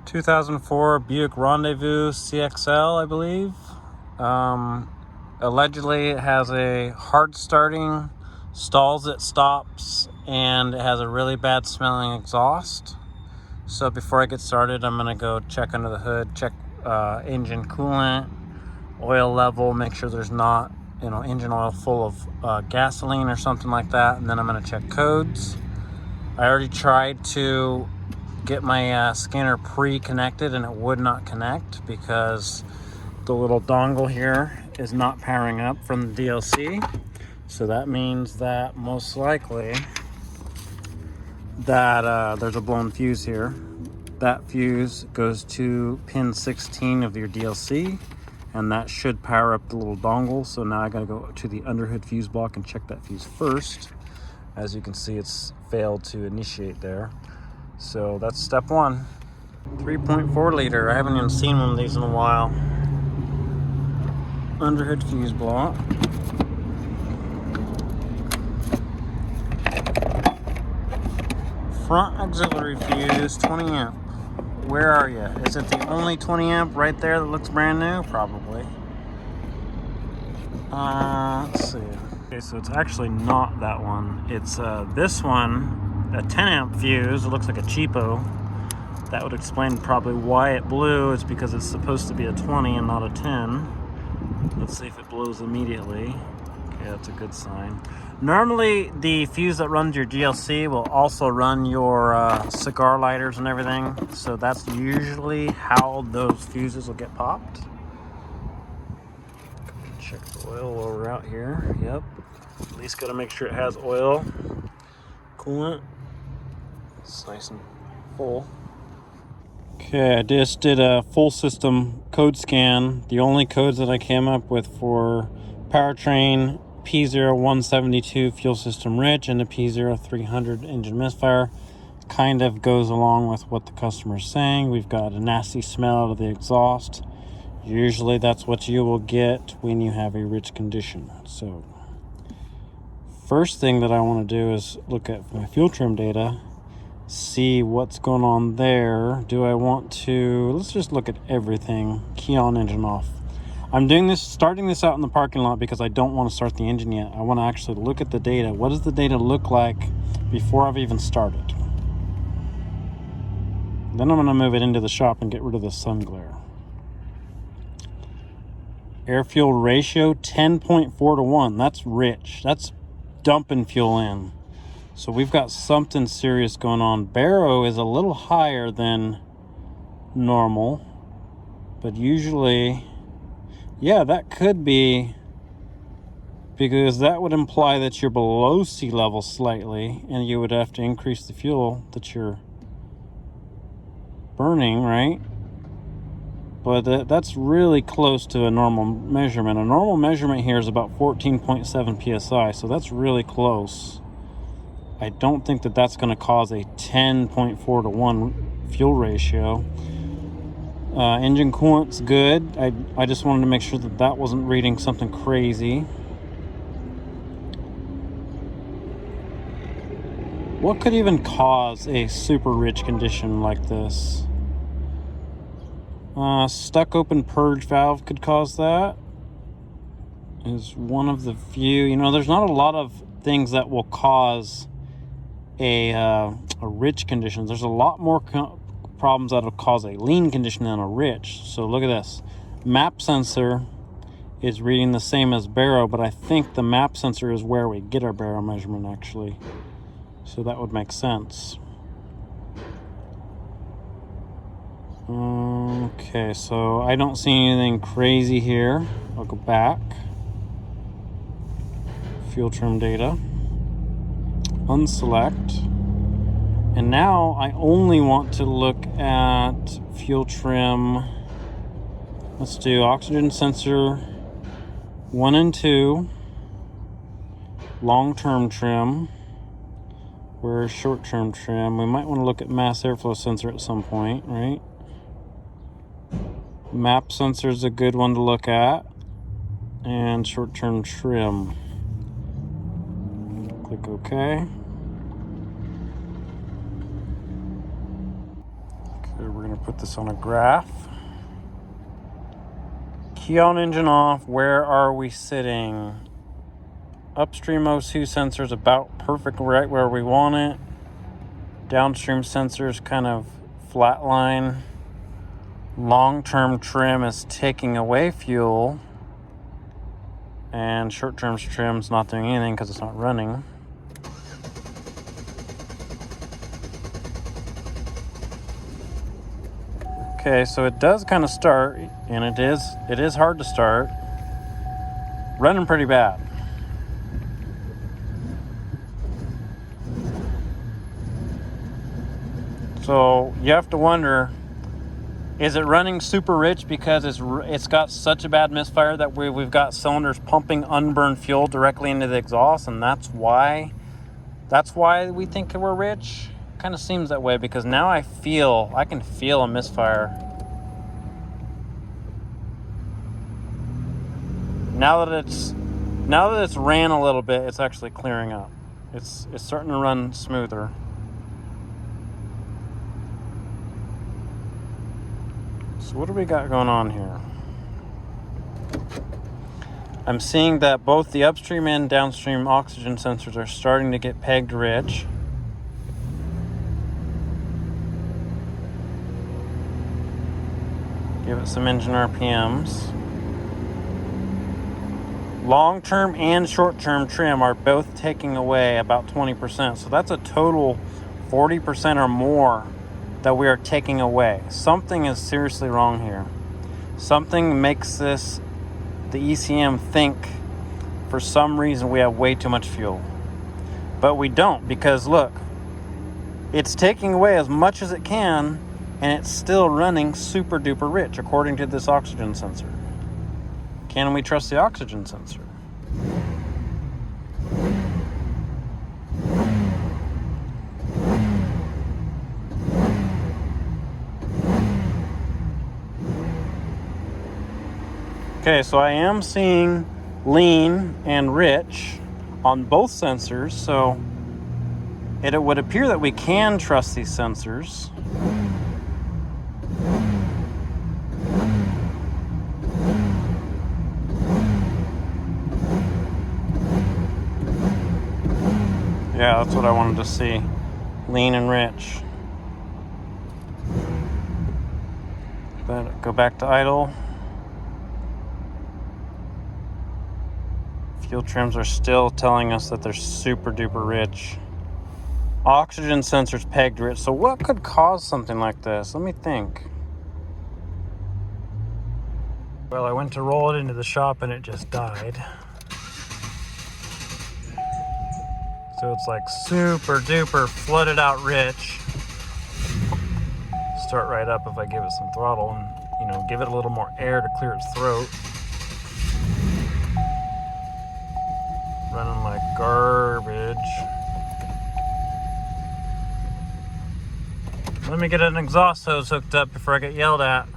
2004 Buick Rendezvous CXL, I believe. Allegedly, it has a hard starting, stalls it, stops, and it has a really bad smelling exhaust. So before I get started, I'm gonna go check under the hood, check engine coolant, oil level, make sure there's not engine oil full of gasoline or something like that, and then I'm gonna check codes. I already tried to get my scanner pre-connected and it would not connect because the little dongle here is not powering up from the DLC. So that means that most likely that there's a blown fuse here. That fuse goes to pin 16 of your DLC, and that should power up the little dongle. So now I gotta go to the underhood fuse block and check that fuse first. As you can see, it's failed to initiate there. So that's step one. 3.4 liter. I haven't even seen one of these in a while. Underhood fuse block. Front auxiliary fuse, 20 amp. Where are you? Is it the only 20 amp right there that looks brand new? Probably. Let's see. Okay, so it's actually not that one. It's this one, a 10 amp fuse. It looks like a cheapo. That would explain probably why it blew. It's because it's supposed to be a 20 and not a 10. Let's see if it blows immediately. Okay, that's a good sign. Normally, the fuse that runs your DLC will also run your cigar lighters and everything. So that's usually how those fuses will get popped. Check the oil while we're out here. Yep. At least got to make sure it has oil. Coolant. It's nice and full. Okay, I just did a full system code scan. The only codes that I came up with for powertrain, P0172 fuel system rich and the P0300 engine misfire kind of goes along with what the customer's saying. We've got a nasty smell out of the exhaust. Usually that's what you will get when you have a rich condition. So first thing that I want to do is look at my fuel trim data, see what's going on there. Do I want to, let's just look at everything. Key on, engine off. I'm doing this, starting this out in the parking lot because I don't want to start the engine yet. I want to actually look at the data. What does the data look like before I've even started? Then I'm going to move it into the shop and get rid of the sun glare. Air fuel ratio 10.4 to 1. That's rich. That's dumping fuel in. So we've got something serious going on. Baro is a little higher than normal, but usually, yeah, that could be, because that would imply that you're below sea level slightly and you would have to increase the fuel that you're burning, right? But that's really close to a normal measurement. A normal measurement here is about 14.7 psi, so that's really close. I don't think that that's going to cause a 10.4 to 1 fuel ratio. Engine coolant's good. I just wanted to make sure that that wasn't reading something crazy. What could even cause a super rich condition like this? Stuck open purge valve could cause that. Is one of the few. There's not a lot of things that will cause a rich condition. There's a lot more problems that will cause a lean condition than a rich. So look at this. Map sensor is reading the same as baro, but I think the map sensor is where we get our baro measurement actually. So that would make sense. Okay, so I don't see anything crazy here. I'll go back. Fuel trim data. Unselect. And now I only want to look at fuel trim. Let's do oxygen sensor 1 and 2. Long-term trim. Where's short-term trim? We might want to look at mass airflow sensor at some point, right? Map sensor is a good one to look at. And short-term trim. Click OK. Okay, we're going to put this on a graph. Key on, engine off. Where are we sitting? Upstream O2 sensors about perfect, right where we want it. Downstream sensors kind of flatline. Long-term trim is taking away fuel. And short-term trim's not doing anything because it's not running. Okay, so it does kind of start, and it is hard to start. Running pretty bad. So you have to wonder, is it running super rich because it's got such a bad misfire that we've got cylinders pumping unburned fuel directly into the exhaust, and that's why we think we're rich? Kind of seems that way, because now I can feel a misfire. Now that it's ran a little bit, it's actually clearing up. It's starting to run smoother. So what do we got going on here? I'm seeing that both the upstream and downstream oxygen sensors are starting to get pegged rich. Give it some engine RPMs. Long-term and short-term trim are both taking away about 20%. So that's a total 40% or more that we are taking away. Something is seriously wrong here. Something makes the ECM think for some reason we have way too much fuel. But we don't, because look, it's taking away as much as it can, and it's still running super duper rich according to this oxygen sensor. Can we trust the oxygen sensor? Okay, so I am seeing lean and rich on both sensors, so it would appear that we can trust these sensors. Yeah, that's what I wanted to see. Lean and rich. But go back to idle. Fuel trims are still telling us that they're super duper rich. Oxygen sensors pegged rich. So what could cause something like this? Let me think. Well, I went to roll it into the shop and it just died. So it's like super duper flooded out rich. Start right up if I give it some throttle and, give it a little more air to clear its throat. Running like garbage. Let me get an exhaust hose hooked up before I get yelled at.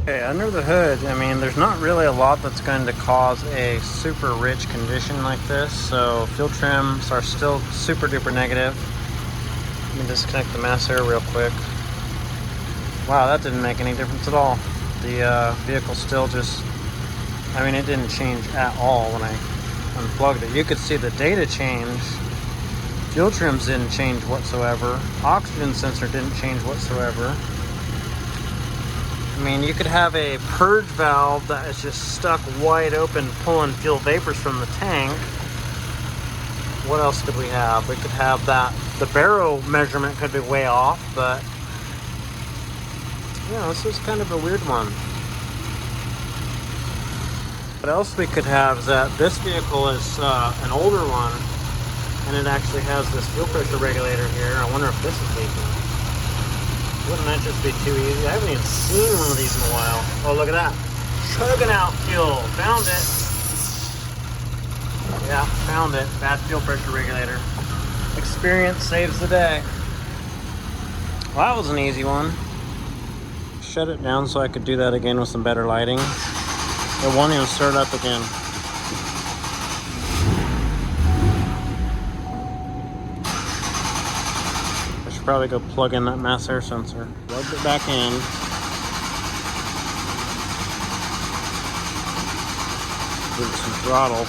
Okay, under the hood, there's not really a lot that's going to cause a super rich condition like this. So fuel trims are still super duper negative. Let me disconnect the mass air real quick. Wow, that didn't make any difference at all. The vehicle still just, it didn't change at all when I unplugged it. You could see the data change. Fuel trims didn't change whatsoever. Oxygen sensor didn't change whatsoever. You could have a purge valve that is just stuck wide open, pulling fuel vapors from the tank. What else could we have? We could have that. The barrel measurement could be way off, but this is kind of a weird one. What else we could have is that this vehicle is an older one, and it actually has this fuel pressure regulator here. I wonder if this is leaking. Wouldn't that just be too easy? I haven't even seen one of these in a while. Oh, look at that. Chugging out fuel. Found it. Yeah, found it. Bad fuel pressure regulator. Experience saves the day. Well, that was an easy one. Shut it down so I could do that again with some better lighting. It won't even start up again. probably go plug in that mass air sensor. Plug it back in. Give it some throttle.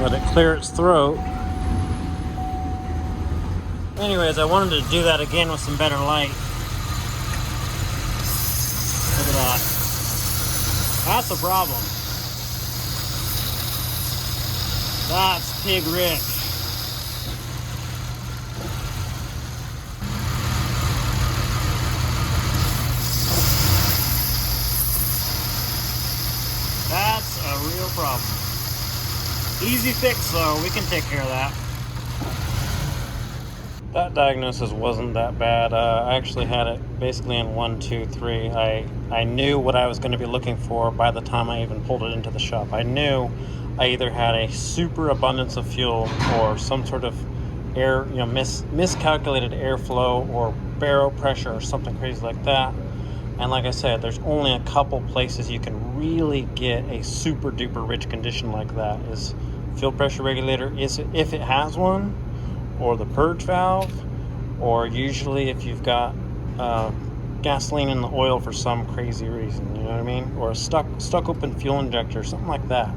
Let it clear its throat. Anyways, I wanted to do that again with some better light. Look at that. That's a problem. That's pig rich. That's a real problem. Easy fix though, we can take care of that. That diagnosis wasn't that bad. I actually had it basically in 1, 2, 3. I knew what I was going to be looking for by the time I even pulled it into the shop. I knew I either had a super abundance of fuel or some sort of air, miscalculated airflow or barrel pressure or something crazy like that. And like I said, there's only a couple places you can really get a super duper rich condition like that. Is fuel pressure regulator, if it has one, or the purge valve, or usually if you've got gasoline in the oil for some crazy reason, you know what I mean? Or a stuck open fuel injector, something like that.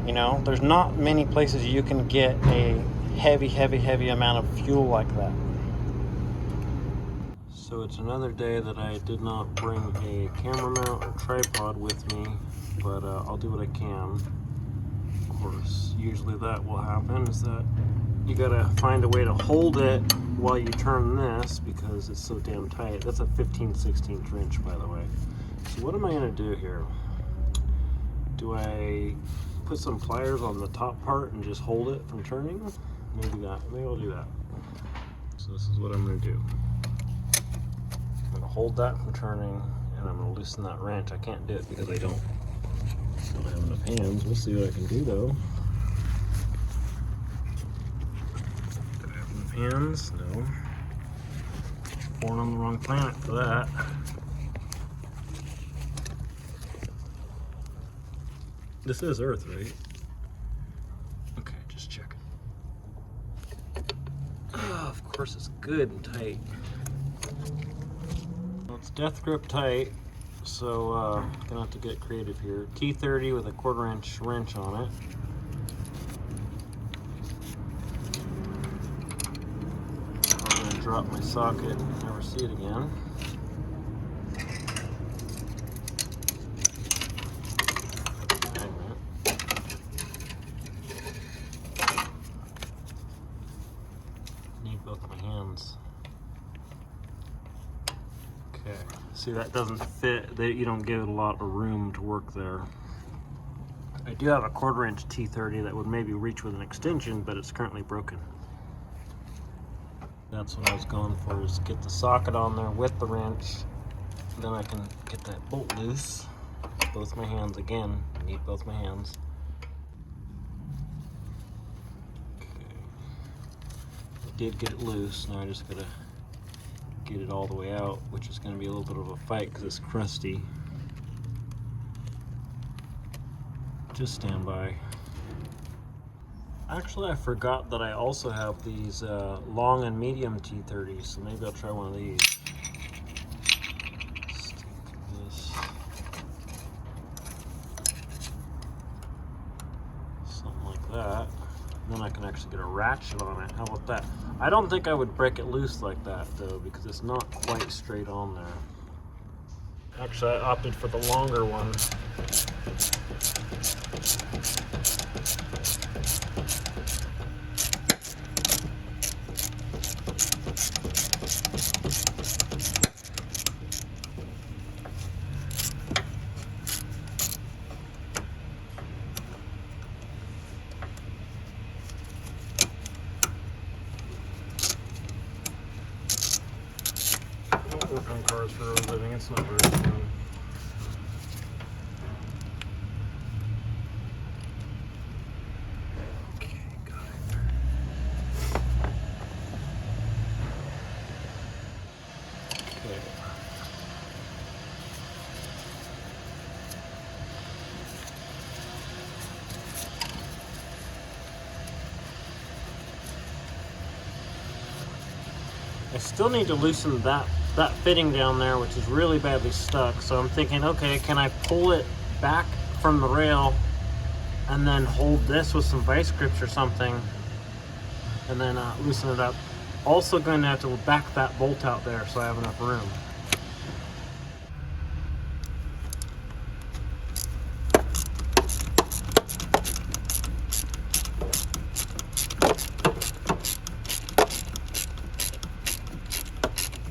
You know, there's not many places you can get a heavy amount of fuel like that. So it's another day that I did not bring a camera mount or tripod with me, but I'll do what I can. Of course, usually that will happen, is that you gotta find a way to hold it while you turn this because it's so damn tight. That's a 15/16 wrench, by the way. So what am I gonna do here? Do I put some pliers on the top part and just hold it from turning? Maybe I'll do that. So this is what I'm gonna do. I'm gonna hold that from turning and I'm gonna loosen that wrench. I can't do it because I don't have enough hands. We'll see what I can do though. Hands? No. Born on the wrong planet for that. This is Earth, right? Okay, just check it. Oh, of course it's good and tight. Well, it's death grip tight, so gonna have to get creative here. T30 with a 1/4 inch wrench on it. Drop my socket and never see it again. Magnet. Need both my hands. Okay, see that doesn't fit. You don't give it a lot of room to work there. I do have a 1/4 inch T30 that would maybe reach with an extension, but it's currently broken. That's what I was going for, is get the socket on there with the wrench. Then I can get that bolt loose. Both my hands again. I need both my hands. Okay. I did get it loose. Now I just gotta get it all the way out, which is gonna be a little bit of a fight because it's crusty. Just stand by. Actually, I forgot that I also have these long and medium T30s, so maybe I'll try one of these. Stick this. Something like that. Then I can actually get a ratchet on it. How about that? I don't think I would break it loose like that, though, because it's not quite straight on there. Actually, I opted for the longer one. Work on cars for a living, it's not very fun. Okay, got it. Okay. I still need to loosen that fitting down there, which is really badly stuck. So I'm thinking, okay, can I pull it back from the rail and then hold this with some vice grips or something, and then loosen it up. Also going to have to back that bolt out there so I have enough room.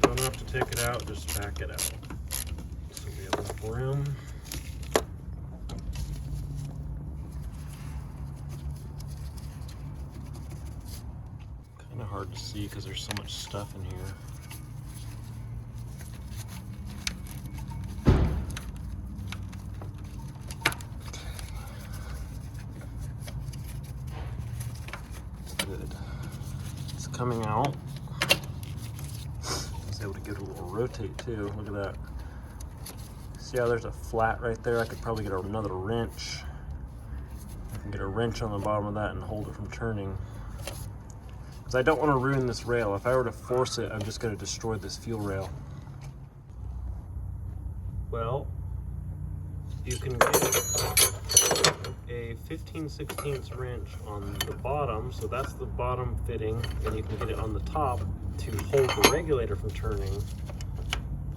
Don't have to take it out, just back it out. So we have enough room. Kind of hard to see because there's so much stuff in here. Good. It's coming out. I was able to give it a little rotate too. Look at that. See how there's a flat right there? I could probably get another wrench. I can get a wrench on the bottom of that and hold it from turning. Because I don't want to ruin this rail. If I were to force it, I'm just going to destroy this fuel rail. Well, you can get a 15/16 wrench on the bottom, so that's the bottom fitting, and you can get it on the top to hold the regulator from turning.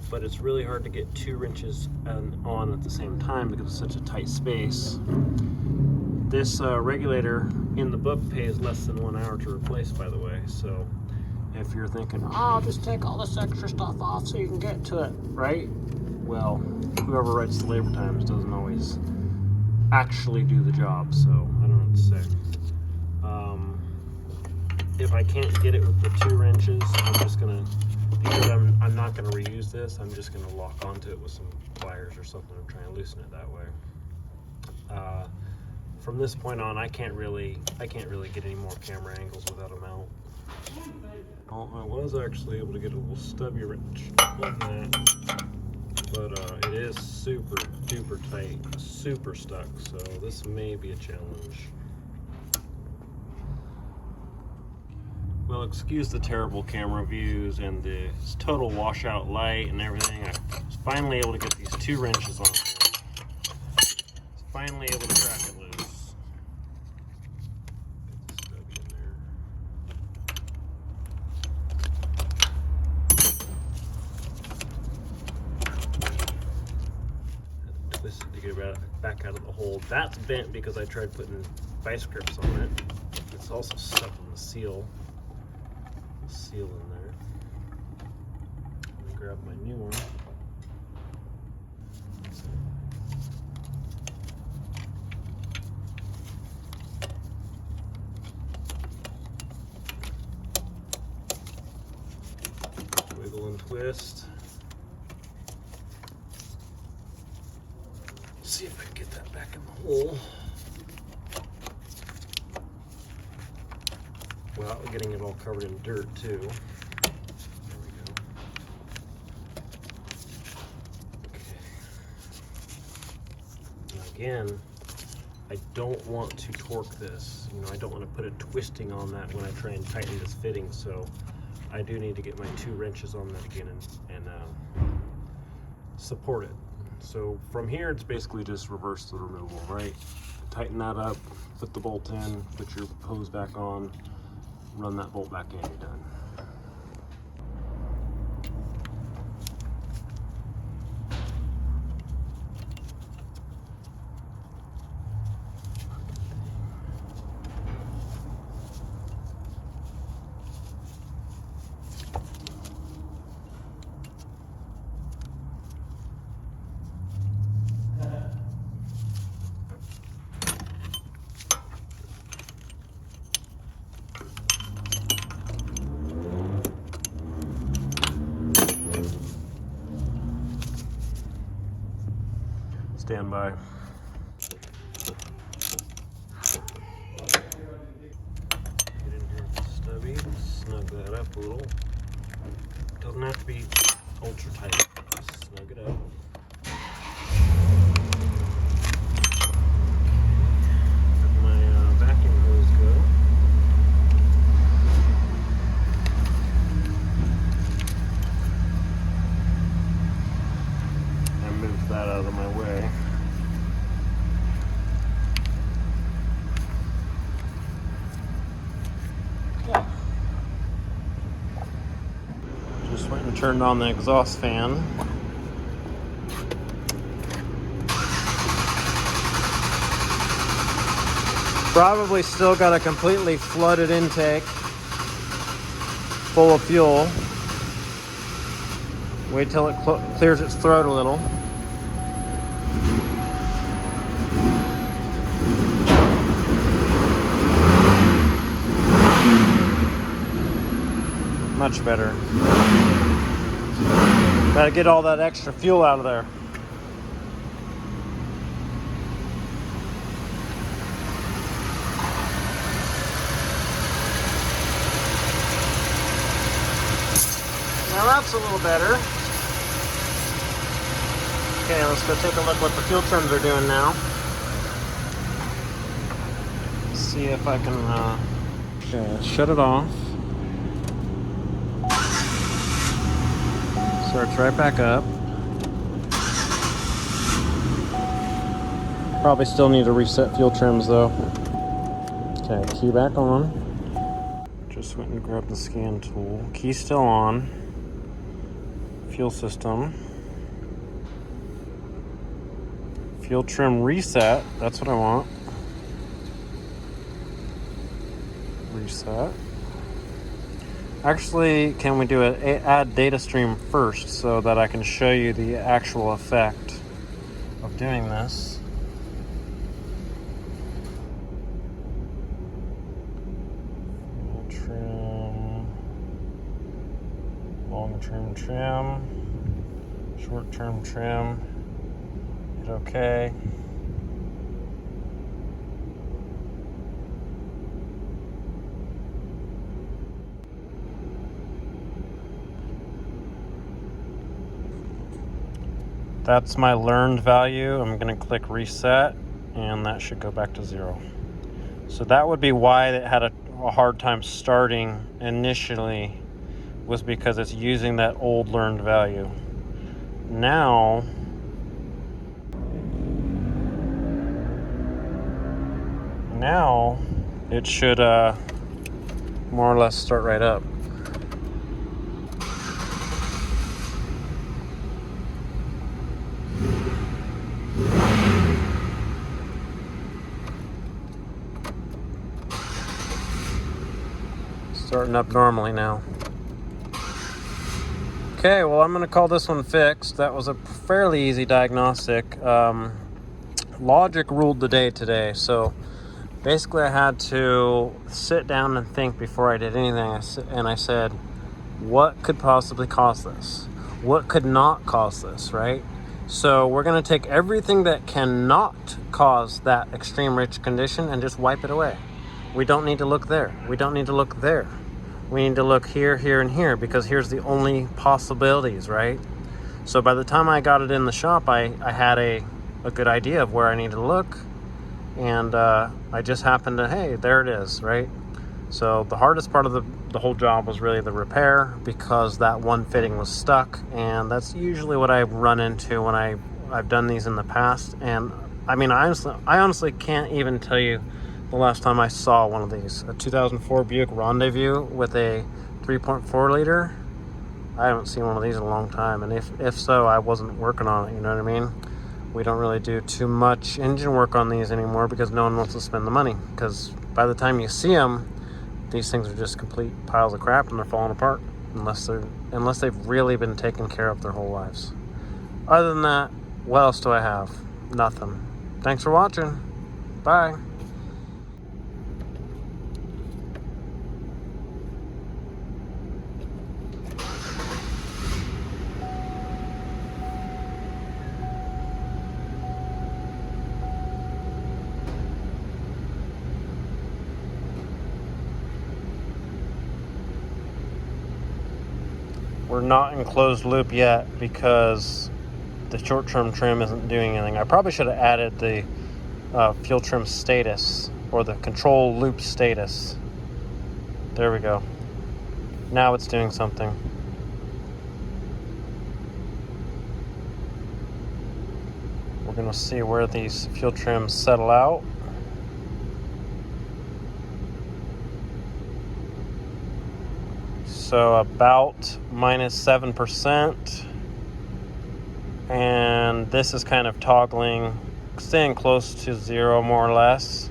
But it's really hard to get 2 wrenches on at the same time because it's such a tight space. This regulator in the book pays less than 1 hour to replace, by the way. So if you're thinking, oh, I'll just take all this extra stuff off so you can get to it, right? Well, whoever writes the labor times doesn't always actually do the job, so I don't know what to say. If I can't get it with the 2 wrenches, I'm just gonna, because I'm not gonna reuse this, I'm just gonna lock onto it with some pliers or something and try and loosen it that way. From this point on, I can't really get any more camera angles without a mount. Well, I was actually able to get a little stubby wrench like that, but it is super duper tight, super stuck, so this may be a challenge. Well, excuse the terrible camera views and the total washout light and everything. I was finally able to get these 2 wrenches on here. Finally able to crack it loose. Get the stubby in there. Had to twist it to get it back out of the hole. That's bent because I tried putting vice grips on it. It's also stuck in the seal. In there. Let me grab my new one. Wiggle and twist. See if I can get that back in the hole without getting it all covered in dirt too. There we go. Okay. Now again, I don't want to torque this. You know, I don't want to put a twisting on that when I try and tighten this fitting, so I do need to get my 2 wrenches on that again and support it. So from here, it's basically just reverse the removal, right? Tighten that up, put the bolt in, put your hose back on, run that bolt back in, you're done. Stand by. Get in here with the stubby, snug that up a little. Doesn't have to be ultra tight, just snug it up. Let my vacuum hose go. my way. Yeah. Just went and turned on the exhaust fan. Probably still got a completely flooded intake, full of fuel. Wait till it clears its throat a little. Much better. Gotta get all that extra fuel out of there. Now that's a little better. Okay, let's go take a look what the fuel trims are doing now. See if I can, okay, let's shut it off. Starts right back up. Probably still need to reset fuel trims though. Okay, key back on. Just went and grabbed the scan tool. Key still on. Fuel system. Fuel trim reset. That's what I want. Reset. Actually, can we do an add data stream first so that I can show you the actual effect of doing this? Fuel trim, long-term trim, short-term trim. Hit OK. That's my learned value. I'm going to click reset and that should go back to 0. So that would be why it had a hard time starting initially, was because it's using that old learned value. Now it should more or less start right up. Starting up normally now. Okay, well, I'm going to call this one fixed. That was a fairly easy diagnostic. Logic ruled the day today, so basically I had to sit down and think before I did anything, and I said, what could possibly cause this? What could not cause this, right? So we're going to take everything that cannot cause that extreme rich condition and just wipe it away. We don't need to look there. We don't need to look there. We need to look here, here, and here, because here's the only possibilities, right? So by the time I got it in the shop, I had a good idea of where I needed to look. And I just happened to, hey, there it is, right? So the hardest part of the whole job was really the repair, because that one fitting was stuck. And that's usually what I run into when I've done these in the past. And I mean, I honestly can't even tell you the last time I saw one of these. A 2004 Buick Rendezvous with a 3.4 liter. I haven't seen one of these in a long time. And if so, I wasn't working on it, you know what I mean? We don't really do too much engine work on these anymore because no one wants to spend the money. Because by the time you see them, these things are just complete piles of crap and they're falling apart unless they've really been taken care of their whole lives. Other than that, what else do I have? Nothing. Thanks for watching. Bye. We're not in closed loop yet because the short-term trim isn't doing anything. I probably should have added the fuel trim status or the control loop status. There we go. Now it's doing something. going to see where these fuel trims settle out. So about -7%. And this is kind of toggling, staying close to 0 more or less,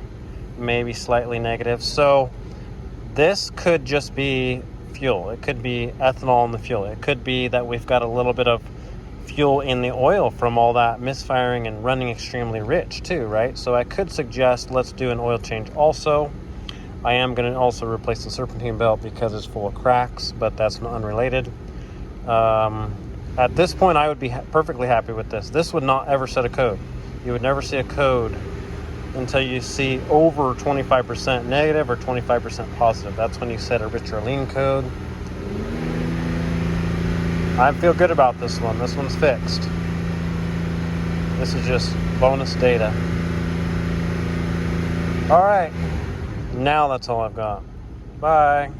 maybe slightly negative. So this could just be fuel. It could be ethanol in the fuel. It could be that we've got a little bit of fuel in the oil from all that misfiring and running extremely rich too, right? So I could suggest let's do an oil change also. I am going to also replace the serpentine belt because it's full of cracks, but that's unrelated. At this point, I would be perfectly happy with this. This would not ever set a code. You would never see a code until you see over 25% negative or 25% positive. That's when you set a rich or lean code. I feel good about this one. This one's fixed. This is just bonus data. All right. Now that's all I've got. Bye.